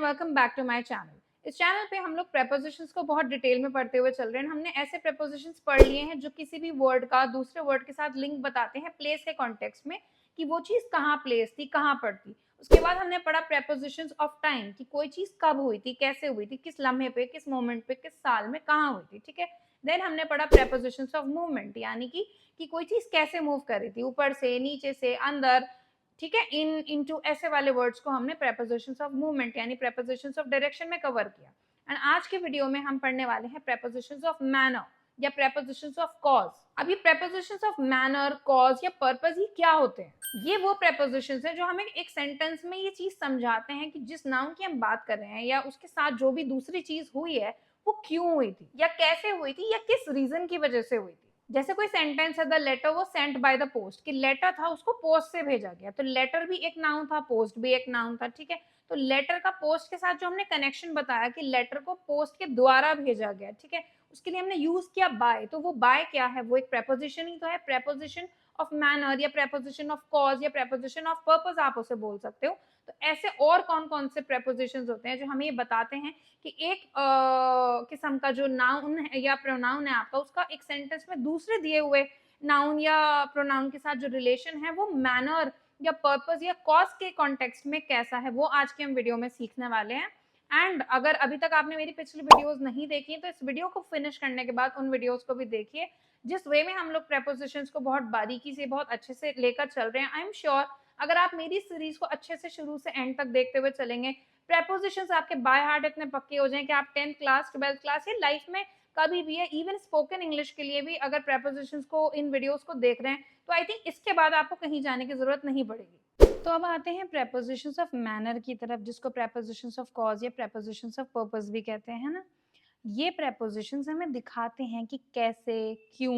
Welcome back to my channel. इस channel पे हम लोग प्रेपोजिशंस को बहुत डिटेल में पढ़ते हुए चल रहे हैं। हमने ऐसे प्रेपोजिशंस पढ़ लिए हैं जो किसी भी वर्ड का दूसरे वर्ड के साथ लिंक बताते हैं प्लेस के कॉन्टेक्स्ट में, कि वो चीज कहाँ प्लेस थी, कहाँ पर थी। उसके बाद हमने पढ़ा प्रेपोजिशंस ऑफ टाइम, कि कोई चीज कब हुई थी, कैसे हुई थी, किस लम्हे पे, किस मोमेंट पे, किस साल में, कहाँ हुई थी। ठीक है। देन हमने पढ़ा प्रेपोजिशंस ऑफ मूवमेंट, यानी कि कोई चीज कैसे मूव कर रही थी, ऊपर से, नीचे से, अंदर। ठीक है। इनटू ऐसे वाले वर्ड्स को हमने प्रेपोजिशंस ऑफ मूवमेंट यानी प्रेपोजिशंस ऑफ डायरेक्शन में कवर किया। एंड आज के वीडियो में हम पढ़ने वाले हैं प्रेपोजिशंस ऑफ मैनर या प्रेपोजिशंस ऑफ कॉज। अब ये प्रेपोजिशंस ऑफ मैनर, कॉज या पर्पस ही क्या होते हैं? ये वो प्रेपोजिशंस हैं जो हमें एक सेंटेंस में ये चीज समझाते हैं कि जिस नाउन की हम बात कर रहे हैं या उसके साथ जो भी दूसरी चीज हुई है वो क्यों हुई थी, या कैसे हुई थी, या किस रीजन की वजह से हुई थी। जैसे कोई सेंटेंस है, द लेटर वो सेंट बाय द पोस्ट, कि लेटर था उसको पोस्ट से भेजा गया। तो लेटर भी एक नाउन था, पोस्ट भी एक नाउन था। ठीक है। तो लेटर का पोस्ट के साथ जो हमने कनेक्शन बताया कि लेटर को पोस्ट के द्वारा भेजा गया, ठीक है, उसके लिए हमने यूज किया बाय। तो वो बाय क्या है? वो एक प्रेपोजिशन ही तो है। प्रेपोजिशन ऑफ मैनर या प्रेपोजिशन ऑफ कॉज या प्रेपोजिशन ऑफ पर्पस आप उसे बोल सकते हो। तो ऐसे और कौन कौन से प्रेपोजिशंस होते हैं जो हमें ये बताते हैं कि एक किस्म का जो नाउन है या प्रोनाउन है आपका, उसका एक सेंटेंस में दूसरे दिए हुए नाउन या प्रोनाउन के साथ जो रिलेशन है वो मैनर या पर्पस या कॉज के कॉन्टेक्स्ट में कैसा है, वो आज के हम वीडियो में सीखने वाले हैं। एंड अगर अभी तक आपने मेरी पिछली वीडियोस नहीं देखी तो इस वीडियो को फिनिश करने के बाद उन वीडियोस को भी देखिए, जिस वे में हम लोग प्रेपोजिशंस को बहुत बारीकी से, बहुत अच्छे से लेकर चल रहे हैं। आई एम श्योर अगर आप मेरी सीरीज को अच्छे से शुरू से एंड तक देखते हुए चलेंगे, प्रेपोजिशंस आपके बाय हार्ट इतने पक्के हो जाएं कि आप 10th क्लास, 12th क्लास या लाइफ में कभी भी है, इवन स्पोकन इंग्लिश के लिए भी अगर प्रेपोजिशंस को, इन वीडियोस को देख रहे हैं, तो आई थिंक इसके बाद आपको कहीं जाने की जरूरत नहीं पड़ेगी। तो अब आते हैं प्रेपोजिशंस ऑफ मैनर की तरफ, जिसको प्रेपोजिशंस ऑफ कॉज या प्रेपोजिशंस ऑफ पर्पस भी कहते हैं ना। ये प्रेपोजिशंस हमें दिखाते हैं कि कैसे, क्यों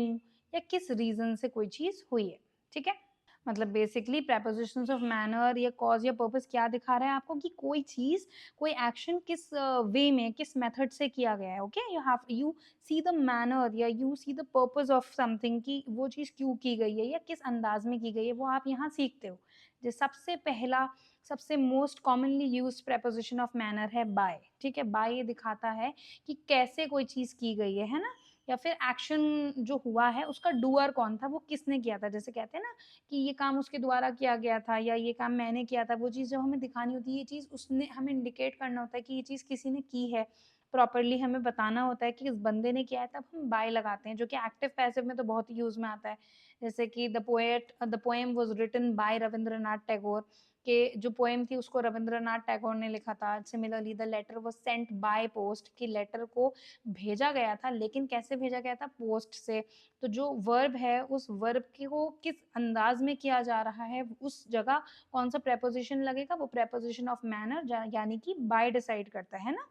या किस रीजन से कोई चीज हुई है। ठीक है। मतलब बेसिकली प्रेपोजिशंस ऑफ मैनर या कॉज या पर्पस क्या दिखा रहा है आपको, कि कोई चीज, कोई एक्शन किस वे में, किस मेथड से किया गया है। Okay, you see the manner या you see the purpose of something, कि वो चीज क्यों की गई है या किस अंदाज में की गई है, वो आप यहाँ सीखते हो। जो सबसे पहला, सबसे most commonly used preposition of manner है बाय। ठीक है। बाय ये दिखाता है कि कैसे कोई चीज की गई है ना, या फिर एक्शन जो हुआ है उसका डूअर कौन था, वो किसने किया था। जैसे कहते हैं ना कि ये काम उसके द्वारा किया गया था या ये काम मैंने किया था। वो चीज़ जब हमें दिखानी होती है, ये चीज़ उसने हमें इंडिकेट करना होता है कि ये चीज़ किसी ने की है, प्रॉपरली हमें बताना होता है कि इस बंदे ने किया है, तब हम बाय लगाते हैं, जो कि एक्टिव पैसिव में तो बहुत ही यूज में आता है। जैसे कि the poem was written by Rabindranath Tagore, के जो पोएम थी उसको रविंद्रनाथ टैगोर ने लिखा था। Similarly the letter was sent by post, कि लेटर को भेजा गया था, लेकिन कैसे भेजा गया था? पोस्ट से। तो जो वर्ब है, उस वर्ब को किस अंदाज में किया जा रहा है, उस जगह कौन सा प्रेपोजिशन लगेगा, वो प्रेपोजिशन ऑफ मैनर यानी कि बाय डिसाइड करता है ना।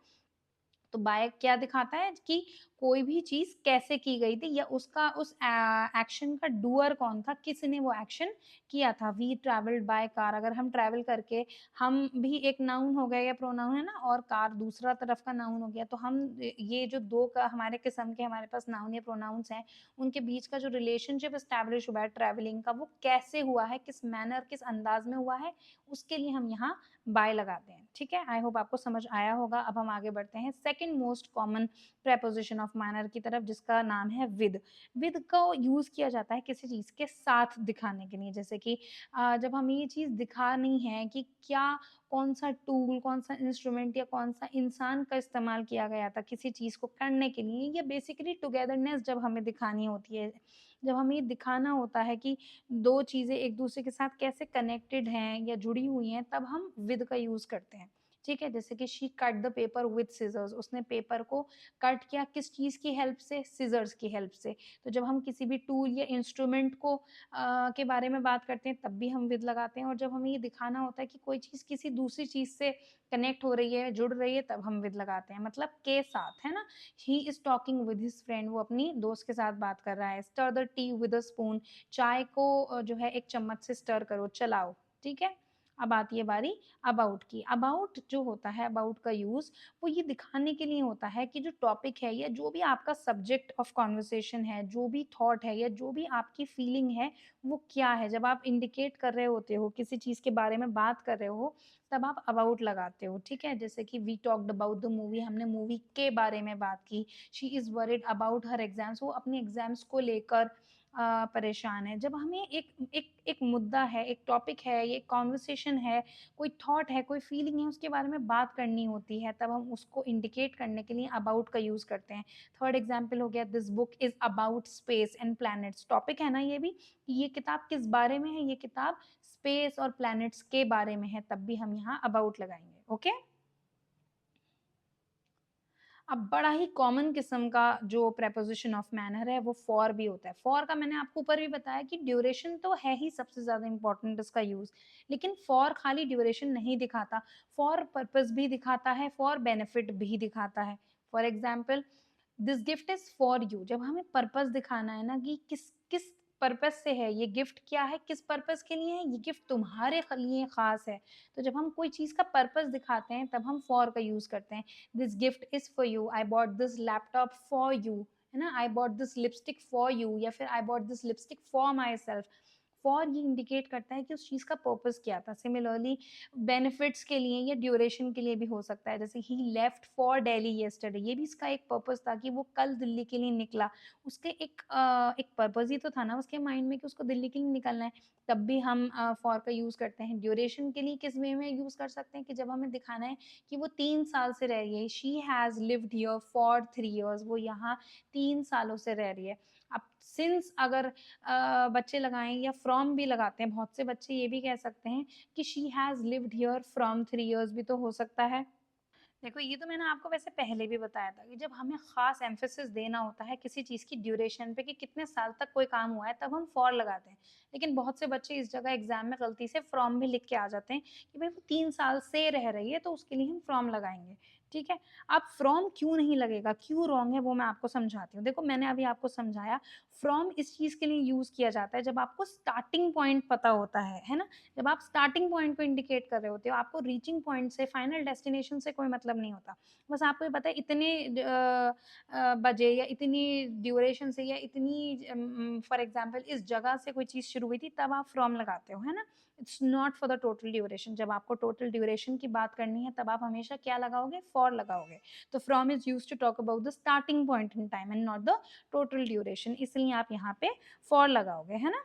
तो बाय क्या दिखाता है कि कोई भी चीज कैसे की गई थी, या उसका उस एक्शन का डूअर कौन था, किसने वो एक्शन किया था। वी ट्रैवल्ड बाय कार, अगर हम ट्रैवल करके, हम भी एक नाउन हो गया या प्रोनाउन है ना, और कार दूसरा तरफ का नाउन हो गया। तो हम ये जो दो का हमारे किस्म के हमारे पास नाउन या प्रोनाउंस हैं, उनके बीच का जो रिलेशनशिप एस्टैब्लिश हुआ है ट्रैवलिंग का, वो कैसे हुआ है, किस मैनर, किस अंदाज में हुआ है, उसके लिए हम यहाँ बाय लगाते हैं। ठीक है। आई होप आपको समझ आया होगा। अब हम आगे बढ़ते हैं second most common preposition of manner की तरफ, जिसका नाम है विद। विद को यूज किया जाता है किसी चीज के साथ दिखाने के लिए। जैसे कि जब हमें ये चीज दिखानी है कि क्या, कौन सा टूल, कौन सा इंस्ट्रूमेंट या कौन सा इंसान का इस्तेमाल किया गया था किसी चीज को करने के लिए, या बेसिकली टुगेदरनेस जब हमें दिखानी होती है, जब हमें ये दिखाना होता है कि दो चीजें एक दूसरे के साथ कैसे कनेक्टेड हैं या जुड़ी हुई हैं, तब हम विद का यूज करते हैं। ठीक है। जैसे कि she cut the paper with scissors, उसने पेपर को कट किया किस चीज की हेल्प से? सीजर्स की हेल्प से। तो जब हम किसी भी टूल या इंस्ट्रूमेंट को के बारे में बात करते हैं, तब भी हम विद लगाते हैं। और जब हमें ये दिखाना होता है कि कोई चीज किसी दूसरी चीज से कनेक्ट हो रही है, जुड़ रही है, तब हम विद लगाते हैं, मतलब के साथ, है ना। He is talking with his friend, वो अपनी दोस्त के साथ बात कर रहा है। Stir the tea with a spoon, चाय को जो है एक चम्मच से स्टर करो, चलाओ। ठीक है। अब आती है बारी अबाउट की। अबाउट जो होता है, अबाउट का यूज़ वो ये दिखाने के लिए होता है कि जो टॉपिक है या जो भी आपका सब्जेक्ट ऑफ कन्वर्सेशन है, जो भी थॉट है या जो भी आपकी फीलिंग है, वो क्या है। जब आप इंडिकेट कर रहे होते हो, किसी चीज़ के बारे में बात कर रहे हो, तब आप अबाउट लगाते हो, ठीक है? जैसे कि we talked about the movie, हमने मूवी के बारे में बात की। She is worried about her exams, वो अपने एग्ज़ाम्स को लेकर परेशान है। जब हमें एक मुद्दा है, एक टॉपिक है, ये कन्वर्सेशन है, कोई थॉट है, कोई फीलिंग है, उसके बारे में बात करनी होती है, तब हम उसको इंडिकेट करने के लिए अबाउट का यूज़ करते हैं। थर्ड एग्जाम्पल हो गया, this book is about space and planets. Topic है ना ये भी, कि ये किताब किस बारे में है, ये किताब स्पेस और प्लैनेट्स के बारे में है, तब भी हम यहाँ अबाउट लगाएंगे। ओके। अब बड़ा ही कॉमन किस्म का जो प्रेपोजिशन ऑफ मैनर है वो फॉर भी होता है। फॉर का मैंने आपको ऊपर भी बताया कि ड्यूरेशन तो है ही सबसे ज़्यादा इम्पोर्टेंट इसका यूज़, लेकिन फॉर खाली ड्यूरेशन नहीं दिखाता, फॉर पर्पस भी दिखाता है, फॉर बेनिफिट भी दिखाता है। For example, this gift is for you. जब हमें पर्पस दिखाना है ना कि किस किस पर्पस से है ये गिफ्ट, क्या है, किस पर्पस के लिए है ये गिफ्ट, तुम्हारे लिए खास है। तो जब हम कोई चीज़ का पर्पस दिखाते हैं तब हम फॉर का यूज़ करते हैं। This gift is for you, I bought this laptop for you, है ना, I bought this lipstick for you, या फिर I bought this lipstick for my self. For ये इंडिकेट करता है कि उस चीज़ का पर्पस क्या था। सिमिलरली बेनिफिट्स के लिए या ड्यूरेशन के लिए भी हो सकता है, जैसे ही लेफ्ट फॉर दिल्ली येस्टरडे, ये भी इसका एक पर्पस था कि वो कल दिल्ली के लिए निकला। उसके एक पर्पस ही तो था ना उसके माइंड में कि उसको दिल्ली के लिए निकलना है, तब भी हम फॉर का यूज़ करते हैं। ड्यूरेशन के लिए किस वे में यूज़ कर सकते हैं कि जब हमें दिखाना है कि वो 3 साल से रह रही है, she has lived here for 3 years, वो यहाँ 3 सालों से रह रही है। अब सिंस अगर बच्चे लगाएं या फ्रॉम भी लगाते हैं, बहुत से बच्चे ये भी कह सकते हैं कि she has lived here from 3 years, भी तो हो सकता है। देखो ये तो मैंने आपको वैसे पहले भी बताया था कि जब हमें खास एम्फेसिस देना होता है किसी चीज़ की ड्यूरेशन पे कि कितने साल तक कोई काम हुआ है, तब हम फॉर लगाते हैं। लेकिन बहुत से बच्चे इस जगह एग्जाम में गलती से फ्रॉम भी लिख के आ जाते हैं कि भाई वो 3 साल से रह रही है तो उसके लिए हम फ्रॉम लगाएंगे। ठीक है। अब फ्रॉम क्यों नहीं लगेगा, क्यों रॉन्ग है, वो मैं आपको समझाती हूँ। देखो मैंने अभी आपको समझाया, फ्रॉम इस चीज़ के लिए यूज़ किया जाता है जब आपको स्टार्टिंग पॉइंट पता होता है ना। जब आप स्टार्टिंग पॉइंट को इंडिकेट कर रहे होते हो, आपको रीचिंग पॉइंट से, फाइनल डेस्टिनेशन से कोई मतलब नहीं होता। बस आपको ये पता है इतने बजे या इतनी ड्यूरेशन से या इतनी फॉर एग्जांपल इस जगह से कोई चीज़ शुरू हुई थी, तब आप फ्रॉम लगाते हो, है ना? It's not for the total duration. जब आपको टोटल ड्यूरेशन की बात करनी है, तब आप हमेशा क्या लगाओगे? फॉर लगाओगे। तो from is used to talk about the starting point in time and not the total duration, इसलिए आप यहाँ पे फॉर लगाओगे, है ना?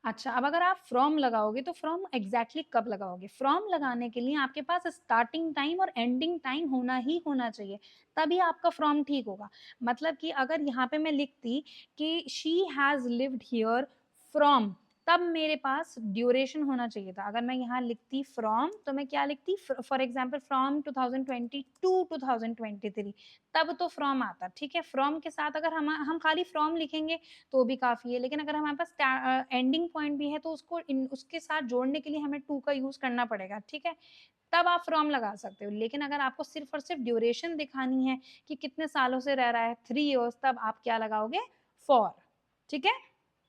अच्छा, अब अगर आप फ्रॉम लगाओगे तो फ्रॉम एग्ज़ैक्टली कब लगाओगे? फ्रॉम लगाने के लिए आपके पास स्टार्टिंग टाइम और एंडिंग टाइम होना ही होना चाहिए, तभी आपका फ्रॉम ठीक होगा। मतलब कि अगर यहाँ पे मैं लिखती कि she has lived here from, तब मेरे पास ड्यूरेशन होना चाहिए था। अगर मैं यहाँ लिखती फ्रॉम, तो मैं क्या लिखती? फॉर एग्ज़ाम्पल फ्रॉम 2020 टू 2023, तब तो फ्रॉम आता, ठीक है? फ्रॉम के साथ अगर हम खाली फ्रॉम लिखेंगे तो भी काफ़ी है, लेकिन अगर हमारे पास एंडिंग पॉइंट भी है तो उसके साथ जोड़ने के लिए हमें टू का यूज़ करना पड़ेगा, ठीक है? तब आप फ्रॉम लगा सकते हो। लेकिन अगर आपको सिर्फ़ और सिर्फ़ ड्यूरेशन दिखानी है कि कितने सालों से रह रहा है, 3 इयर्स, तब आप क्या लगाओगे? फॉर, ठीक है?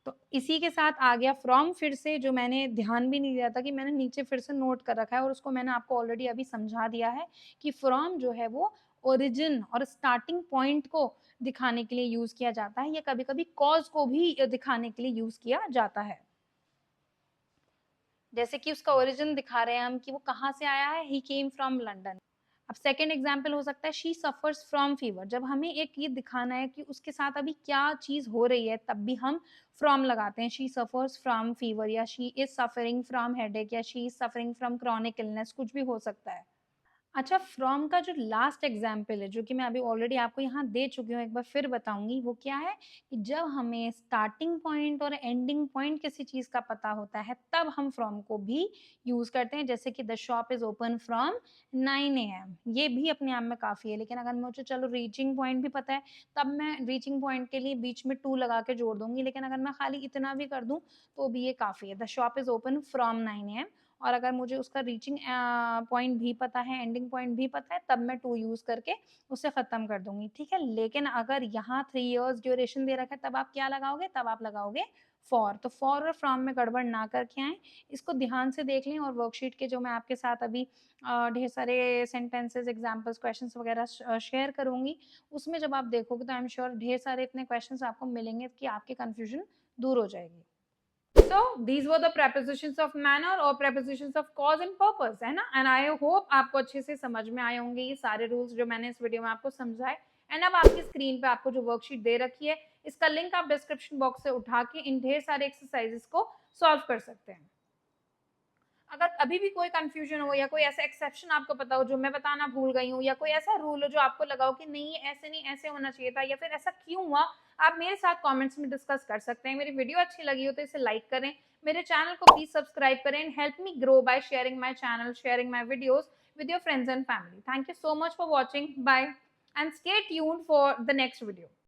तो इसी के साथ आ गया फ्रॉम, फिर से जो मैंने ध्यान भी नहीं दिया था कि मैंने नीचे फिर से नोट कर रखा है और उसको मैंने आपको ऑलरेडी अभी समझा दिया है कि फ्रॉम जो है वो ओरिजिन और स्टार्टिंग पॉइंट को दिखाने के लिए यूज़ किया जाता है, या कभी-कभी कॉज़ को भी दिखाने के लिए यूज़ किया जाता है। जैसे कि उसका ओरिजिन दिखा रहे हैं हम कि वो कहाँ से आया है, ही केम फ्रॉम लंदन। अब सेकंड एग्जांपल हो सकता है शी सफर्स फ्रॉम फीवर। जब हमें एक ये दिखाना है कि उसके साथ अभी क्या चीज़ हो रही है, तब भी हम फ्रॉम लगाते हैं। शी सफर्स फ्रॉम फीवर, या she is suffering from headache, या she is suffering from chronic illness, कुछ भी हो सकता है। अच्छा, फ्रॉम का जो लास्ट एग्जाम्पल है, जो कि मैं अभी ऑलरेडी आपको यहाँ दे चुकी हूँ, एक बार फिर बताऊँगी, वो क्या है कि जब हमें स्टार्टिंग पॉइंट और एंडिंग पॉइंट किसी चीज़ का पता होता है, तब हम फ्रॉम को भी यूज़ करते हैं। जैसे कि the shop is open from 9 AM, ये भी अपने आप में काफ़ी है। लेकिन अगर मुझे चलो रीचिंग पॉइंट भी पता है, तब मैं रीचिंग पॉइंट के लिए बीच में टू लगा के जोड़ दूँगी। लेकिन अगर मैं खाली इतना भी कर दूँ, तो भी ये काफ़ी है। The shop is open from 9 AM, और अगर मुझे उसका रीचिंग पॉइंट भी पता है, एंडिंग पॉइंट भी पता है, तब मैं टू यूज़ करके उसे ख़त्म कर दूँगी, ठीक है? लेकिन अगर यहाँ 3 इयर्स ड्यूरेशन दे रखा है, तब आप क्या लगाओगे? तब आप लगाओगे फॉर, तो फॉर और फ्रॉम में गड़बड़ ना करके आएँ, इसको ध्यान से देख लें और वर्कशीट के जो मैं आपके साथ अभी ढेर सारे सेंटेंसेस, एग्जांपल्स, क्वेश्चंस वगैरह शेयर करूँगी, उसमें जब आप देखोगे तो आई एम श्योर ढेर सारे इतने क्वेश्चंस आपको मिलेंगे कि आपकी कन्फ्यूजन दूर हो जाएगी। So these were the prepositions of manner और prepositions of cause and purpose, है ना? And I hope आपको अच्छे से समझ में आए होंगे ये सारे रूल्स जो मैंने इस वीडियो में आपको समझाए। एंड अब आपकी स्क्रीन पे आपको जो वर्कशीट दे रखी है, इसका लिंक आप डिस्क्रिप्शन बॉक्स से उठा के इन ढेर सारे एक्सरसाइजेस को सॉल्व कर सकते हैं। अगर अभी भी कोई कंफ्यूजन हो या कोई ऐसा एक्सेप्शन आपको पता हो जो मैं बताना भूल गई हूँ, या कोई ऐसा रूल हो जो आपको लगा हो कि नहीं ऐसे नहीं, ऐसे होना चाहिए था, या फिर ऐसा क्यों हुआ, आप मेरे साथ कमेंट्स में डिस्कस कर सकते हैं। मेरी वीडियो अच्छी लगी हो तो इसे लाइक करें, मेरे चैनल को प्लीज सब्सक्राइब करें and help me grow by sharing my channel, sharing my videos with your friends and family. Thank you so much for watching. Bye and stay tuned for the next video.